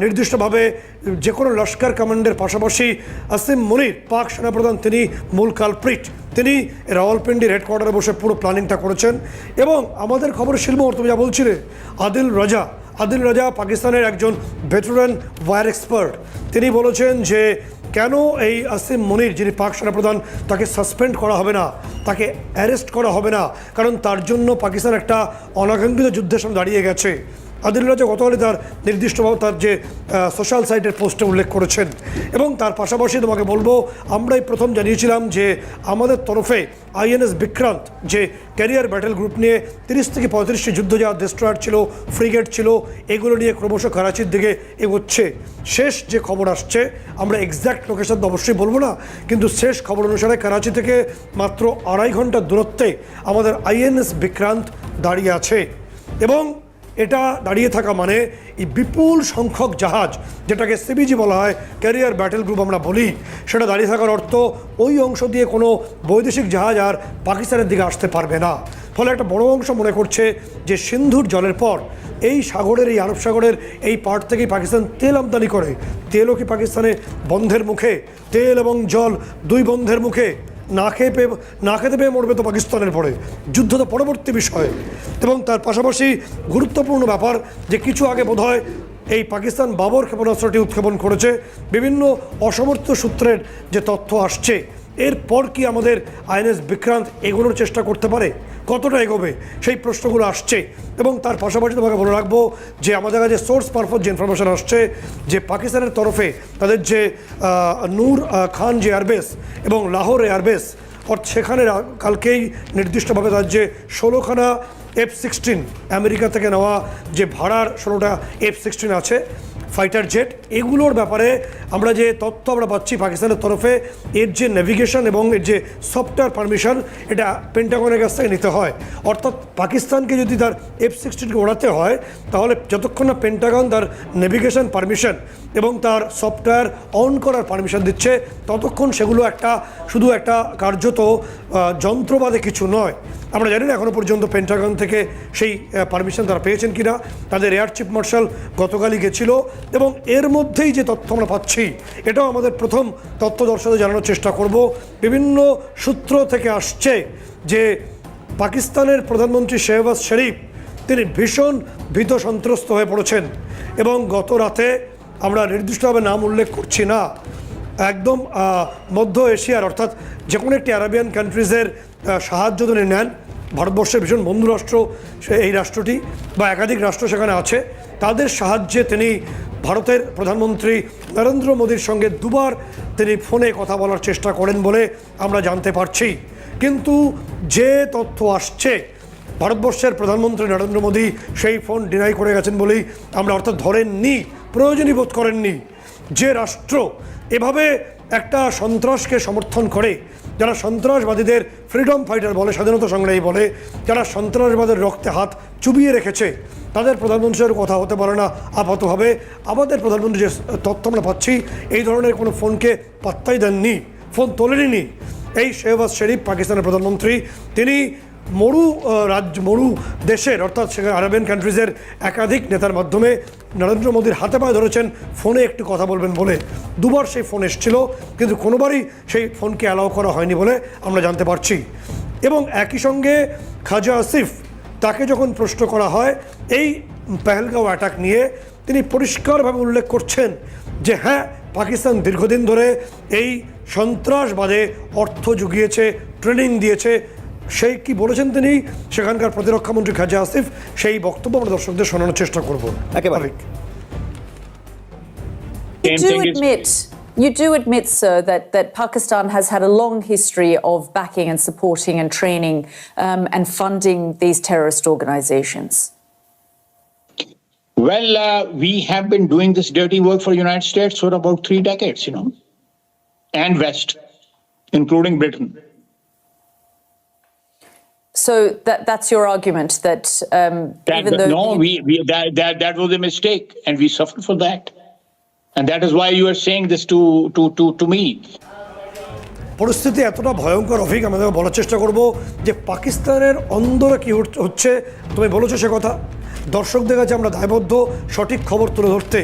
নির্দিষ্টভাবে যে কোনো লস্কর কমান্ডের পাশাপাশি আসিম মুনির পাক সেনাপ্রধান তিনি মূল কালপ্রিট। তিনি রাওয়ালপিন্ডির হেডকোয়ার্টারে বসে পুরো প্ল্যানিংটা করেছেন। এবং আমাদের খবরের শিলমোহর তুমি যা বলছিলে, আদিল রাজা পাকিস্তানের একজন ভেটেরান ওয়্যার এক্সপার্ট। তিনি বলেছেন যে কেন এই আসিম মুনির যিনি পাক সেনাপ্রধান তাকে সাসপেন্ড করা হবে না, তাকে অ্যারেস্ট করা হবে না, কারণ তার জন্য পাকিস্তান একটা অনাকাঙ্ক্ষিত যুদ্ধের সামনে দাঁড়িয়ে গেছে। আদিল রাজা গতকালই তার নির্দিষ্টভাবে তার যে সোশ্যাল সাইটের পোস্টে উল্লেখ করেছেন। এবং তার পাশাপাশি তোমাকে বলবো, আমরাই প্রথম জানিয়েছিলাম যে আমাদের তরফে আইএনএস বিক্রান্ত যে ক্যারিয়ার ব্যাটেল গ্রুপ নিয়ে 30 থেকে 35টি যুদ্ধজাহাজ, ডেস্ট্রয়ার ছিল, ফ্রিগেট ছিল, এগুলো নিয়ে ক্রমশ করাচির দিকে এগোচ্ছে। শেষ যে খবর আসছে, আমরা এক্স্যাক্ট লোকেশন তো অবশ্যই বলবো না, কিন্তু শেষ খবর অনুসারে করাচি থেকে মাত্র 2.5 ঘন্টার দূরত্বে আমাদের আইএনএস বিক্রান্ত দাঁড়িয়ে আছে। এবং এটা দাঁড়িয়ে থাকা মানে এই বিপুল সংখ্যক জাহাজ, যেটাকে সিবিজি বলা হয়, ক্যারিয়ার ব্যাটেল গ্রুপ আমরা বলি, সেটা দাঁড়িয়ে থাকার অর্থ ওই অংশ দিয়ে কোনো বৈদেশিক জাহাজ আর পাকিস্তানের দিকে আসতে পারবে না। ফলে একটা বড় অংশ মনে করছে যে সিন্ধুর জলের পর এই সাগরের, এই আরব সাগরের এই পার্ট থেকেই পাকিস্তান তেল আমদানি করে। তেলও কি পাকিস্তানে বন্ধের মুখে? তেল এবং জল দুই বন্ধের মুখে। না খেতে পেয়ে মরবে তো পাকিস্তানের পরে, যুদ্ধ তো পরবর্তী বিষয়। এবং তার পাশাপাশি গুরুত্বপূর্ণ ব্যাপার যে কিছু আগে বোধহয় এই পাকিস্তান বাবর ক্ষেপণাস্ত্রটি উৎক্ষেপণ করেছে, বিভিন্ন অসমর্থ সূত্রের যে তথ্য আসছে, এরপর কি আমাদের আইএনএস বিক্রান্ত এগোনোর চেষ্টা করতে পারে, কতটা এগোবে, সেই প্রশ্নগুলো আসছে। এবং তার পাশাপাশি তোমাকে বলে রাখবো যে আমাদের কাছে সোর্স পারফত যে ইনফরমেশন আসছে যে পাকিস্তানের তরফে তাদের যে নূর খান যে এয়ারবেস এবং লাহোর এয়ারবেস, অর্থাৎ সেখানে কালকেই নির্দিষ্টভাবে তার যে 16খানা F-16 আমেরিকা থেকে নেওয়া যে ভাড়ার 16টা F-16 আছে ফাইটার জেট, এগুলোর ব্যাপারে আমরা যে তথ্য আমরা পাচ্ছি পাকিস্তানের তরফে, এর যে নেভিগেশন এবং এর যে সফটওয়্যার পারমিশন, এটা পেন্টাগনের কাছ থেকে নিতে হয়। অর্থাৎ পাকিস্তানকে যদি তার F-16কে ওড়াতে হয়, তাহলে যতক্ষণ না পেন্টাগন তার নেভিগেশন পারমিশন এবং তার সফটওয়্যার অন করার পারমিশন দিচ্ছে, ততক্ষণ সেগুলো শুধু একটা কার্যত যন্ত্রবাদে কিছু নয়। আমরা জানি না এখনও পর্যন্ত পেন্টাগন থেকে সেই পারমিশন তারা পেয়েছেন কিনা। তাদের এয়ার চিফ মার্শাল গতকালই গেছিল। এবং এর মধ্যেই যে তথ্য আমরা পাচ্ছি, এটাও আমাদের প্রথম তথ্য দর্শকদের জানানোর চেষ্টা করব। বিভিন্ন সূত্র থেকে আসছে যে পাকিস্তানের প্রধানমন্ত্রী শেহবাজ শরীফ তিনি ভীষণ ভীত সন্ত্রস্ত হয়ে পড়েছেন। এবং গত রাতে, আমরা নির্দিষ্টভাবে নাম উল্লেখ করছি না, একদম মধ্য এশিয়ার অর্থাৎ যে কোনো একটি আরবিয়ান কান্ট্রিজের সাহায্য তিনি নেন। ভারতবর্ষের ভীষণ বন্ধু রাষ্ট্র এই রাষ্ট্রটি, বা একাধিক রাষ্ট্র সেখানে আছে, তাদের সাহায্যে তিনি ভারতের প্রধানমন্ত্রী নরেন্দ্র মোদীর সঙ্গে দুবার তিনি ফোনে কথা বলার চেষ্টা করেন বলে আমরা জানতে পারছি। কিন্তু যে তথ্য আসছে, ভারতবর্ষের প্রধানমন্ত্রী নরেন্দ্র মোদী সেই ফোন ডিনাই করে গেছেন বলেই আমরা, অর্থাৎ ধরেননি, প্রয়োজনই বোধ করেননি। যে রাষ্ট্র এভাবে একটা সন্ত্রাসকে সমর্থন করে, যারা সন্ত্রাসবাদীদের ফ্রিডম ফাইটার বলে, স্বাধীনতা সংগ্রামী বলে, যারা সন্ত্রাসবাদের রক্তে হাত চুবিয়ে রেখেছে, তাদের প্রধানমন্ত্রীর কথা হতে পারে না আপাতভাবে। আমাদের প্রধানমন্ত্রী যে তথ্য আমরা পাচ্ছি, এই ধরনের কোনো ফোনকে পাত্তাই দেননি, ফোন তোলেননি। এই শেহবাজ শরীফ পাকিস্তানের প্রধানমন্ত্রী, তিনি মরু দেশের অর্থাৎ সেখানে আরবিয়ান কান্ট্রিজের একাধিক নেতার মাধ্যমে নরেন্দ্র মোদীর হাতে পায়ে ধরেছেন ফোনে একটু কথা বলবেন বলে। দুবার সেই ফোন এসেছিল, কিন্তু কোনোবারই সেই ফোনকে অ্যালাউ করা হয়নি বলে আমরা জানতে পারছি। এবং একই সঙ্গে খাজা আসিফ, তাকে যখন প্রশ্ন করা হয় এই পেহেলগাঁও অ্যাটাক নিয়ে, তিনি পরিষ্কারভাবে উল্লেখ করছেন যে হ্যাঁ, পাকিস্তান দীর্ঘদিন ধরে এই সন্ত্রাসবাদে অর্থ জুগিয়েছে, ট্রেনিং দিয়েছে। সেই কি বলেছেন তিনি, সেখানকার প্রতিরক্ষামন্ত্রী খাজা আসিফ, সেই বক্তব্য আমরা দর্শকদের শোনানোর চেষ্টা করব। একেবারে You do admit, sir, that Pakistan has had a long history of backing and supporting and training and funding these terrorist organizations. Well, we have been doing this dirty work for the United States for about 3 decades, and West, including Britain. So that's your argument that even though that was a mistake, and we suffered for that, and that is why you are saying this to me. পরিস্থিতি এতটা ভয়ঙ্কর, অফিক আমাদের বলার চেষ্টা করব যে পাকিস্তানের অন্দরে কি হচ্ছে। তুমি বলেছো সে কথা, দর্শকদের কাছে আমরা দায়বদ্ধ সঠিক খবর তুলে ধরতে।